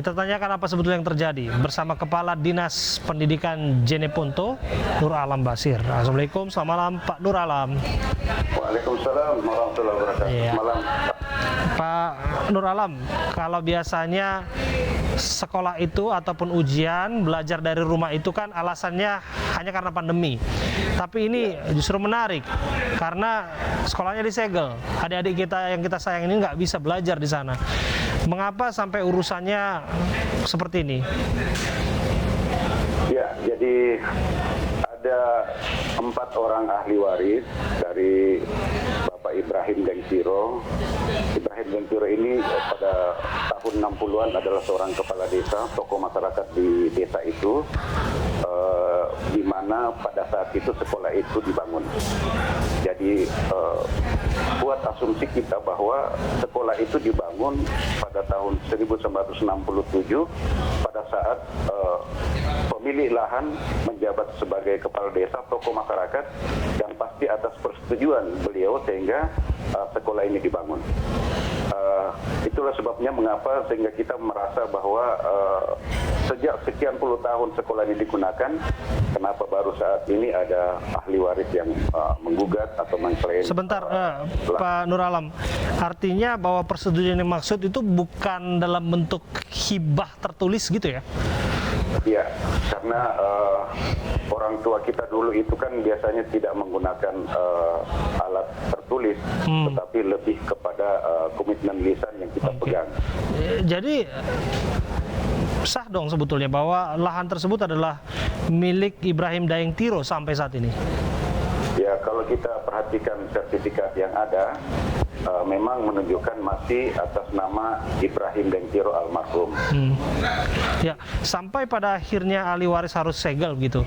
Kita tanyakan apa sebetulnya yang terjadi bersama Kepala Dinas Pendidikan Jeneponto, Nur Alam Basir. Assalamualaikum, selamat malam Pak Nur Alam. Waalaikumsalam warahmatullahi wabarakatuh. Iya. Malam. Pak Nur Alam, kalau biasanya sekolah itu ataupun ujian belajar dari rumah itu kan alasannya hanya karena pandemi. Tapi ini justru menarik karena sekolahnya disegel. Adik-adik kita yang kita sayang ini nggak bisa belajar di sana. Mengapa sampai urusannya seperti ini? Ya, jadi ada 4 orang ahli waris dari Bapak Ibrahim Dengtiro. Ibrahim Dengtiro ini pada tahun 60-an adalah seorang kepala desa, tokoh masyarakat di desa itu, di mana pada saat itu sekolah itu dibangun. Jadi buat asumsi kita bahwa sekolah itu dibangun pada tahun 1967 pada saat pemilik lahan menjabat sebagai kepala desa, tokoh masyarakat, yang pasti atas persetujuan beliau sehingga sekolah ini dibangun. Itulah sebabnya mengapa sehingga kita merasa bahwa sejak sekian puluh tahun sekolah ini digunakan, kenapa baru saat ini ada ahli waris yang menggugat atau mengklaim. Sebentar, Pak Nur Alam, artinya bahwa persetujuan yang maksud itu bukan dalam bentuk hibah tertulis gitu ya? Ya, karena orang tua kita dulu itu kan biasanya tidak menggunakan alat tertulis, tetapi lebih kepada komitmen lisan yang kita pegang. Jadi sah dong sebetulnya bahwa lahan tersebut adalah milik Ibrahim Dengtiro sampai saat ini? Ya, kalau kita perhatikan sertifikat yang ada, memang menunjukkan masih atas nama Ibrahim Dengtiro almarhum. Ya, sampai pada akhirnya ahli waris harus segel gitu.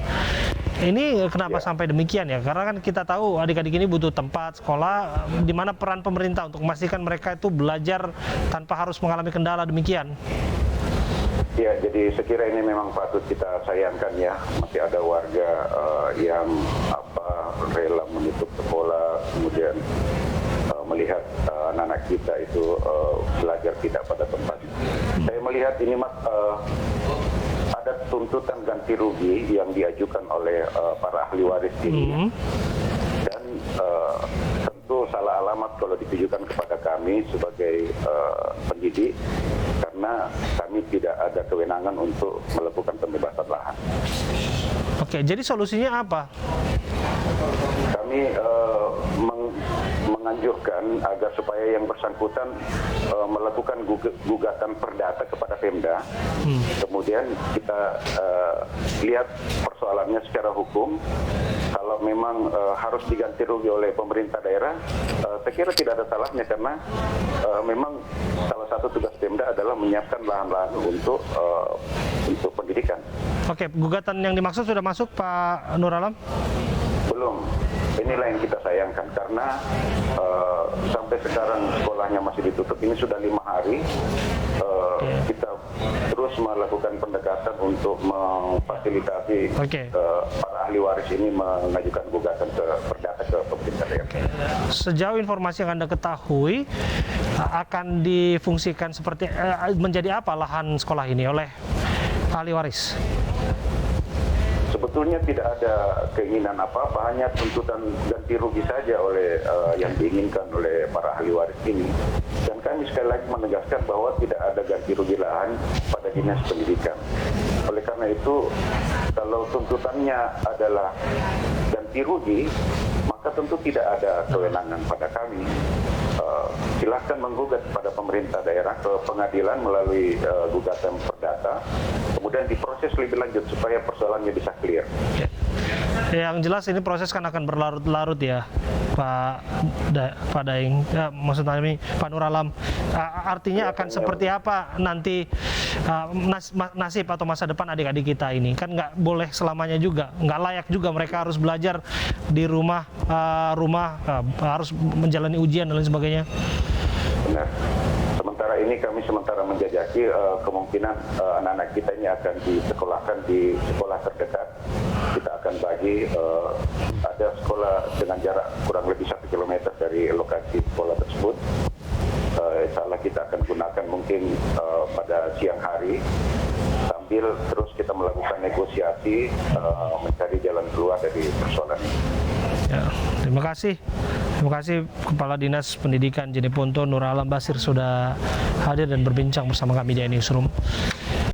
Ini kenapa sampai demikian ya? Karena kan kita tahu adik-adik ini butuh tempat sekolah, di mana peran pemerintah untuk memastikan mereka itu belajar tanpa harus mengalami kendala demikian. Ya, jadi sekira ini memang patut kita sayangkan ya. Masih ada warga yang rela menutup sekolah, kemudian melihat anak-anak kita itu belajar tidak pada tempat. Saya melihat ini ada tuntutan ganti rugi yang diajukan oleh para ahli waris ini. Dan tentu salah alamat kalau ditujukan kepada kami sebagai pendidik, karena kami tidak ada kewenangan untuk melakukan pembebasan lahan. Oke, jadi solusinya apa? Kami menganjurkan agar supaya yang bersangkutan melakukan gugatan perdata kepada Pemda. Kemudian kita lihat persoalannya secara hukum. Kalau memang harus diganti rugi oleh pemerintah daerah, saya kira tidak ada salahnya, karena memang salah satu tugas Pemda adalah menyiapkan lahan-lahan untuk pendidikan. Oke, gugatan yang dimaksud sudah masuk Pak Nur Alam? Belum. Inilah yang kita sayangkan, karena sampai sekarang sekolahnya masih ditutup. Ini sudah 5 hari. Kita terus melakukan pendekatan untuk memfasilitasi para ahli waris ini mengajukan gugatan perdata ke pemerintah daerah. Sejauh informasi yang Anda ketahui, akan difungsikan seperti menjadi apa lahan sekolah ini oleh ahli waris? Sebetulnya tidak ada keinginan apa-apa, hanya tuntutan ganti rugi saja oleh yang diinginkan oleh para ahli waris ini. Dan kami sekali lagi menegaskan bahwa tidak ada ganti rugi lahan pada dinas pendidikan. Oleh karena itu, kalau tuntutannya adalah ganti rugi, maka tentu tidak ada kewenangan pada kami. Silahkan menggugat pada pemerintah daerah ke pengadilan melalui gugatan perdata, kemudian diproses lebih lanjut supaya persoalannya bisa clear. Yang jelas ini proses kan akan berlarut-larut ya, Pak Daeng. Ya, maksudnya ini Pak Nur Alam. Artinya akan seperti apa nanti nasib atau masa depan adik-adik kita ini? Kan nggak boleh selamanya juga, nggak layak juga mereka harus belajar di rumah, harus menjalani ujian dan lain sebagainya. Benar. Sementara ini kami menjajaki kemungkinan anak-anak kita ini akan disekolahkan di sekolah terdekat. Kita akan bagi ada sekolah dengan jarak kurang lebih 1 km dari lokasi sekolah tersebut. insya Allah kita akan gunakan mungkin pada siang hari, sambil terus kita melakukan negosiasi mencari jalan keluar dari persoalan ini. Ya, terima kasih Kepala Dinas Pendidikan Jeneponto Nur Alam Basir sudah hadir dan berbincang bersama kami di Newsroom.